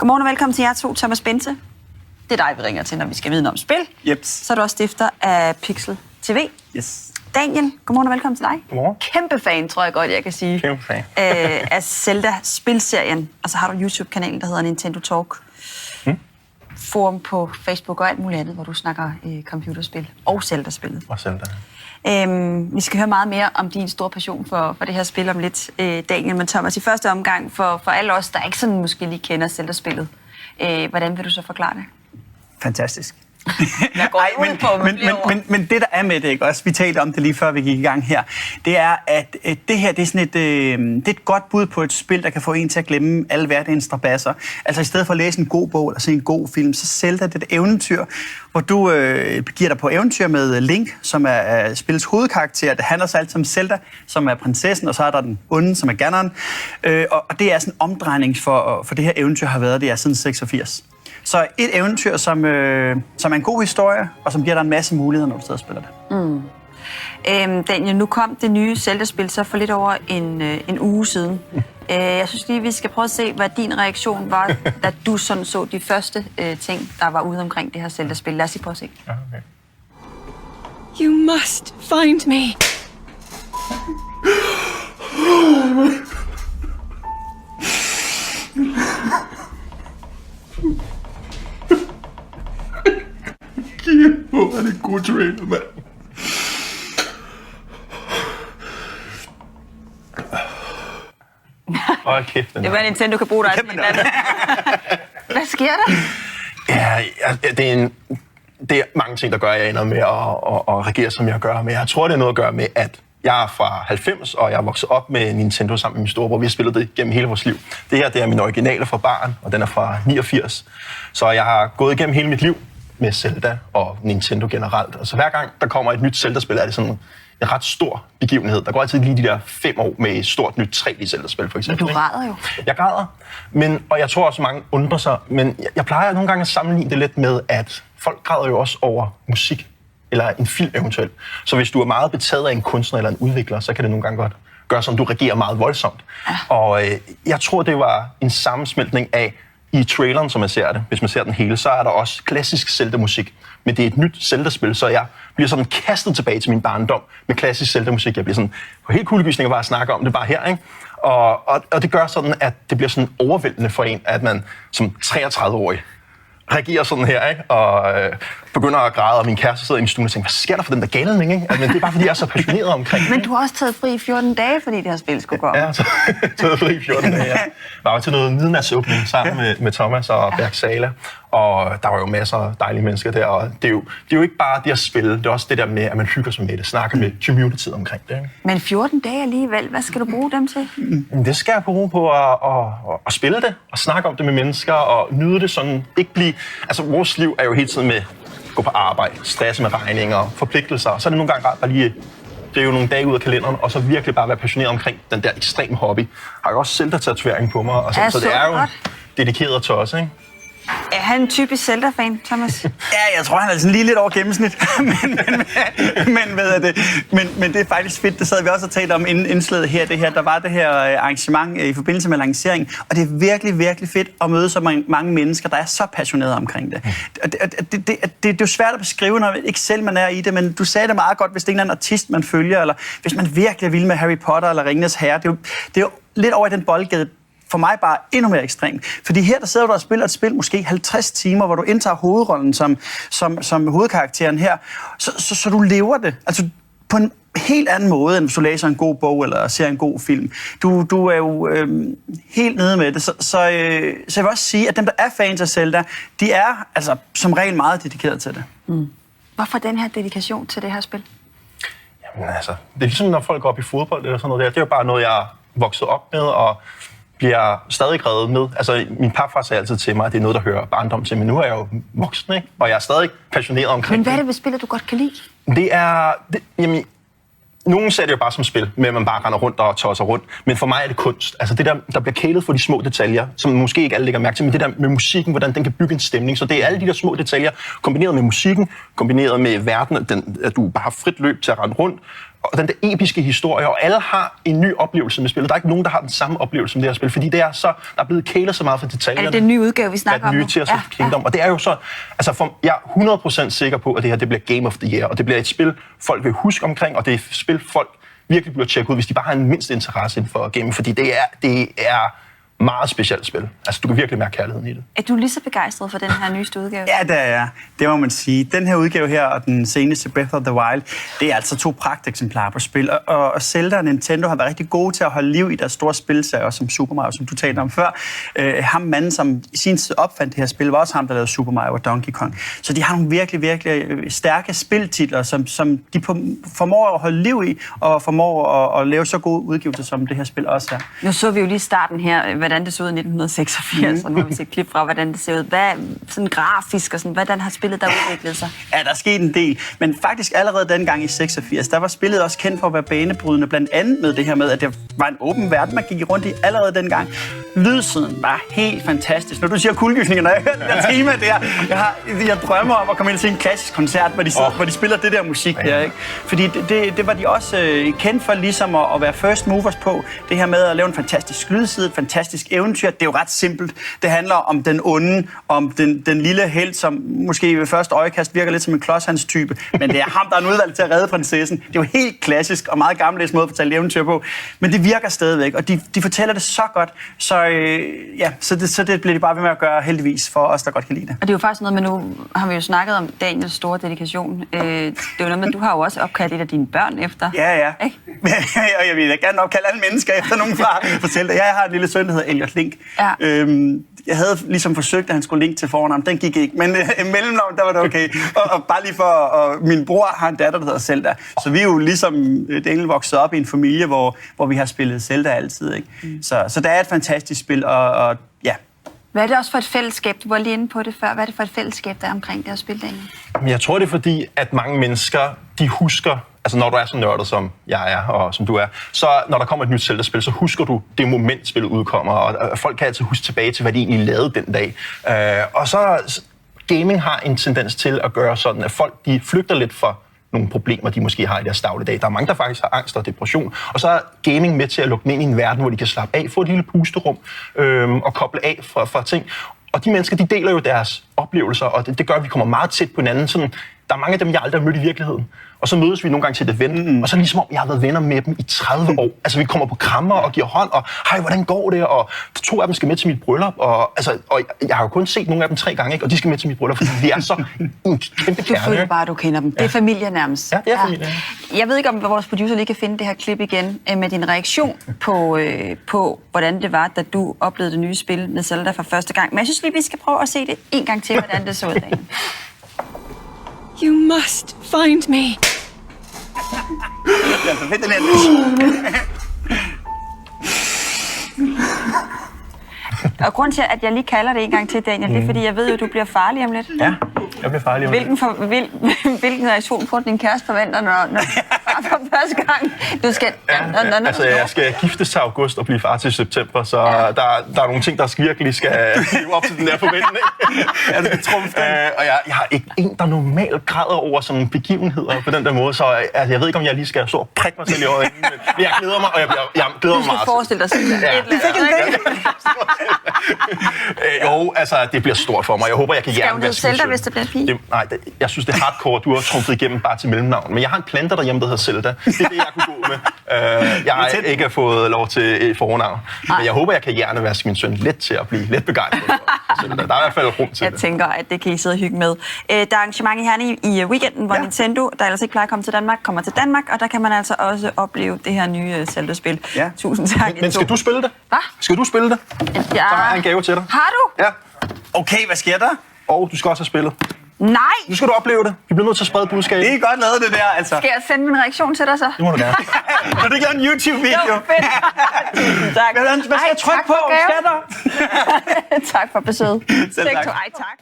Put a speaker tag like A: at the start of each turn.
A: Godmorgen og velkommen til jer to, Thomas Benthe. Det er dig, vi ringer til, når vi skal vide om spil.
B: Jeps.
A: Så er du også stifter af Pixel TV.
B: Yes.
A: Daniel, godmorgen og velkommen til dig.
C: Godmorgen.
A: Kæmpe fan, tror jeg godt, jeg kan sige.
C: Kæmpe fan.
A: Af Zelda-spilserien. Og så har du YouTube-kanalen, der hedder Nintendo Talk. Forum på Facebook og alt muligt andet, hvor du snakker computerspil og Zelda-spillet.
C: Og Zelda.
A: Vi skal høre meget mere om din store passion for det her spil om lidt, Daniel. Men Thomas, i første omgang, for alle os, der ikke sådan måske lige kender Zelda-spillet, hvordan vil du så forklare det?
B: Fantastisk.
A: Men
B: det der er med det, ikke også? Vi talte om det lige før vi gik i gang her. Det er, at det her det er sådan det er et godt bud på et spil, der kan få en til at glemme alle hverdagens strabasser. Altså i stedet for at læse en god bog eller se en god film, så Zelda det et eventyr, hvor du giver dig på eventyr med Link, som er spillets hovedkarakter. Det handler så altid om Zelda, som er prinsessen, og så er der den onde, som er Ganon. Og det er sådan en omdrejning for det her eventyr har været, det er siden 86. Så et eventyr, som er en god historie, og som giver dig en masse muligheder, når du sidder og spiller det.
A: Daniel, nu kom det nye Zelda-spil så for lidt over en uge siden. Jeg synes lige, vi skal prøve at se, hvad din reaktion var, da du sådan så de første ting, der var ude omkring det her Zelda-spil. Lad os lige prøve at se.
C: Ja, okay.
D: You must find me.
C: Hvor er det en god trailer, mand. Åh, kæft.
A: Det var Nintendo kan bruge dig. Hvad sker der?
C: Ja, det er mange ting, der gør, at jeg ender med at reagere, som jeg gør. Men jeg tror, det er noget at gøre med, at jeg er fra 90, og jeg er vokset op med Nintendo sammen med min storebror. Vi har spillet det gennem hele vores liv. Det her, det er min originale fra barn, og den er fra 89. Så jeg har gået igennem hele mit liv med Zelda og Nintendo generelt. Og så hver gang der kommer et nyt Zelda-spil, er det sådan en ret stor begivenhed. Der går altid lige de der 5 år med et stort nyt 3D Zelda-spil, for eksempel.
A: Men du græder jo.
C: Jeg græder, og jeg tror også, mange undrer sig. Men jeg plejer nogle gange at sammenligne det lidt med, at folk græder jo også over musik, eller en film eventuelt. Så hvis du er meget betaget af en kunstner eller en udvikler, så kan det nogle gange godt gøre, som du reagerer meget voldsomt. Ja. Og jeg tror, det var en sammensmeltning af, i traileren, som man ser det, hvis man ser den hele, så er der også klassisk Zelda-musik. Men det er et nyt Zelda-spil, så jeg bliver sådan kastet tilbage til min barndom med klassisk Zelda-musik. Jeg bliver sådan på helt kuldegysninger bare at snakke om det bare her, ikke? Og det gør sådan, at det bliver sådan overvældende for en, at man som 33-årig reagerer sådan her, ikke? Og begynder at græde, og min kæreste sidder i min stue og tænker, hvad sker der for den der galning, ikke? Men det er bare, fordi jeg er så passioneret omkring det.
A: Men du har også taget fri 14 dage, fordi det her spil skulle gå om.
C: Ja, taget fri 14 dage, ja. Var jo til noget midnatsåbning sammen med Thomas og Berg Sala, og der var jo masser af dejlige mennesker der, og det er jo ikke bare det at spille, det er også det der med, at man hygger sig med det, snakker med community omkring det, ikke?
A: Men 14 dage alligevel, hvad skal du bruge dem til?
C: Det skal jeg bruge på at spille det, og snakke om det med mennesker, og nyde det sådan, ikke blive... Altså, vores liv er jo hele tiden med gå på arbejde, stresse med regninger, forpligtelser, så er det nogle gange ret bare lige... Det er jo nogle dage ud af kalenderen, og så virkelig bare være passioneret omkring den der ekstrem hobby. Har jo også Zelda-tatovering på mig, og så det er jo dedikeret til os, ikke?
A: Er han en typisk Zelda-fan, Thomas?
B: Ja, jeg tror, han er sådan lige lidt over gennemsnit. men det er faktisk fedt. Det sad vi også og talte om inden indslaget her. Der var det her arrangement i forbindelse med lanceringen. Og det er virkelig, virkelig fedt at møde så mange mennesker, der er så passionerede omkring det. Det er jo svært at beskrive, når ikke selv man er i det, men du sagde det meget godt, hvis det er en eller anden artist, man følger, eller hvis man virkelig er vild med Harry Potter eller Ringenes Herre. Det er jo lidt over i den boldgade. For mig bare endnu mere ekstremt. Fordi her, der sidder du og spiller et spil, måske 50 timer, hvor du indtager hovedrollen som hovedkarakteren her, så du lever det. Altså på en helt anden måde, end hvis du læser en god bog eller ser en god film. Du er jo helt nede med det. Så jeg vil også sige, at dem, der er fans af Zelda, de er altså som regel meget dedikeret til det.
A: Hvorfor den her dedikation til det her spil?
C: Jamen altså, det er ligesom, når folk går op i fodbold eller sådan noget der. Det er jo bare noget, jeg er vokset op med, og bliver stadig revet med. Altså, min papfar sagde altid til mig, at det er noget, der hører barndom til, men nu er jeg jo voksen, ikke? Og jeg er stadig passioneret omkring det.
A: Men hvad er det ved spillet, du godt kan lide?
C: Jamen, nogen ser det jo bare som spil, med at man bare render rundt og tosser rundt. Men for mig er det kunst. Altså det der bliver kælet for de små detaljer, som måske ikke alle lægger mærke til, men det der med musikken, hvordan den kan bygge en stemning. Så det er alle de der små detaljer, kombineret med musikken, kombineret med verden, at du bare har frit løb til at rende rundt, og den der episke historie, og alle har en ny oplevelse med spillet. Der er ikke nogen, der har den samme oplevelse med det her spil, fordi det er så, der er blevet kælet så meget for detaljerne.
A: Er det den nye udgave, vi snakker om nu?
C: Ja, den nye Tears of Kingdom. Og det er jo så, altså jeg er 100% sikker på, at det her det bliver Game of the Year, og det bliver et spil, folk vil huske omkring, og det er et spil, folk virkelig bliver tjekket ud, hvis de bare har en mindst interesse inden for gaming, fordi det er meget specielt spil. Altså, du kan virkelig mærke kærligheden i det.
A: Er du lige så begejstret for den her nyeste udgave?
B: Ja, det er jeg. Det må man sige. Den her udgave her og den seneste Breath of the Wild, det er altså 2 pragteksemplarer på spil. Og Zelda og Nintendo har været rigtig gode til at holde liv i deres store spilserier, som Super Mario, som du talte om før. Ham manden, som i sin tid opfandt det her spil, var også ham, der lavede Super Mario og Donkey Kong. Så de har nogle virkelig, virkelig stærke spiltitler, som de formår at holde liv i, og formår at lave så gode udgivelser, som det her spil også er.
A: Nu så vi jo lige starten her, hvordan det så ud i 1986, og nu har vi set klip fra, hvordan det ser ud. Hvad sådan grafisk og sådan, hvordan har spillet der udviklet sig?
B: Ja, der er sket en del, men faktisk allerede dengang i 86, der var spillet også kendt for at være banebrydende, blandt andet med det her med, at det var en åben verden, man gik rundt i allerede dengang. Lydsiden var helt fantastisk. Når du siger kuldegysninger, når jeg hører det der tema der, jeg drømmer om at komme ind og se en klassisk koncert, hvor de spiller det der musik der, ikke? Fordi det var de også kendt for ligesom at være first movers på. Det her med at lave en fantastisk lydside, et fantastisk eventyr. Det er jo ret simpelt. Det handler om den onde, om den lille helt, som måske ved første øjekast virker lidt som en klodshands-type, men det er ham, der er en udvalgt til at redde prinsessen. Det er jo helt klassisk og meget gammeldags måde at fortælle eventyr på, men det virker stadigvæk, og de fortæller det så godt, så det bliver de bare ved med at gøre heldigvis for os, der godt kan lide det.
A: Og det er jo faktisk noget med, nu har vi jo snakket om Daniels store dedikation. Det er jo noget med, du har jo også opkaldt et af dine børn efter.
B: Ja. Og jeg vil da gerne opkalde alle mennesker efter nogen far. Fortæl dig, jeg har en lille søn, der hedder Elliot Link.
A: Ja.
B: Jeg havde ligesom forsøgt, at han skulle Link til fornavn. Den gik ikke, men mellemnavn, der var det okay. Og bare lige for, min bror har en datter, der hedder Zelda. Så vi er jo ligesom Daniel vokset op i en familie, hvor vi har spillet Zelda altid. Ikke? Så der er et fantastisk spil, og ja.
A: Hvad er det også for et fællesskab? Du var lige inde på det før. Hvad er det for et fællesskab, der er omkring det her spil, Daniel?
C: Jeg tror, det er fordi, at mange mennesker, de husker, altså når du er så nørdet, som jeg er, og som du er, så når der kommer et nyt Zelda-spil, så husker du det moment, spillet udkommer, og folk kan altid huske tilbage til, hvad de egentlig lavede den dag. Og så gaming har en tendens til at gøre sådan, at folk de flygter lidt fra nogle problemer, de måske har i deres dagligdag. Der er mange, der faktisk har angst og depression, og så er gaming med til at lukke dem ind i en verden, hvor de kan slappe af, få et lille pusterum og koble af fra ting. Og de mennesker, de deler jo deres oplevelser, og det gør, at vi kommer meget tæt på hinanden. Sådan, der er mange af dem, jeg aldrig har mødt i virkeligheden. Og så mødes vi nogle gange til et event, og så ligesom om, jeg har været venner med dem i 30 år. Altså, vi kommer på krammer og giver hånd, og hej, hvordan går det? Og 2 af dem skal med til mit bryllup, og jeg har jo kun set nogle af dem 3 gange, ikke? Og de skal med til mit bryllup, fordi vi er så en kæmpe kerne.
A: Du føler bare, du kender dem. Det er familie nærmest.
C: Ja, det er familie.
A: Jeg ved ikke, om vores producer lige kan finde det her klip igen med din reaktion på hvordan det var, da du oplevede det nye spil med Zelda for første gang. Men jeg synes lige, vi skal prøve at se det en gang til, hvordan det så ud, Daniel.
D: You must find me.
B: Ja, så fedt, den her.
A: Og grunden til, at jeg lige kalder det en gang til, Daniel, det er, fordi jeg ved jo, at du bliver farlig om lidt.
C: Ja, jeg bliver farlig om
A: Hvilken reaktion får din kæreste forventer, når for første gang du skal...
C: Altså, jeg skal giftes til august og blive far til september, så der er nogle ting, der virkelig skal leve op til den der forventning. Og jeg har ikke en, der normalt græder over sådan nogle begivenheder på den der måde, så altså, jeg ved ikke, om jeg lige skal stå og prikke mig selv i øjet, men jeg glæder mig, og jeg glæder mig meget.
A: Du skal forestille dig sådan
C: jo, altså, det bliver stort for mig. Jeg håber, jeg kan
A: Skal du Zelda, hvis det bliver en pige?
C: Nej, jeg synes, det er hardcore. Du har trumfet igennem bare til mellemnavn. Men jeg har en planter derhjemme, der hedder Zelda. Det er det, jeg kunne gå med. Jeg har ikke fået lov til et fornavn. Men jeg håber, jeg kan hjernevaske min søn lidt til at blive lidt begejstret for Zelda. Der er i hvert fald rum til det.
A: Jeg tænker, at det kan I sidde og hygge med. Der er arrangement i Herning i weekenden, hvor Nintendo, der ellers ikke plejer at komme til Danmark, kommer til Danmark, og der kan man altså også opleve det her nye Zelda-spil.
B: Ja.
A: Tusind tak.
C: Men skal du spille det?
A: Hvad?
C: Skal du spille det?
A: Ja.
C: Så har jeg en gave til dig.
A: Har du?
C: Ja.
B: Okay, hvad sker der?
C: Og du skal også have spillet.
A: Nej!
C: Nu skal du opleve det. Vi bliver nødt til at sprede budskabet.
B: Det er godt lavet, det der, altså.
A: Skal jeg sende min reaktion til dig så?
C: Det må du gerne.
B: Har du ikke lavet en YouTube-video?
A: Tak.
B: Hvad skal jeg trykke på? Skatter?
A: Tak for besøget.
B: Selv tak.
A: Ej, tak.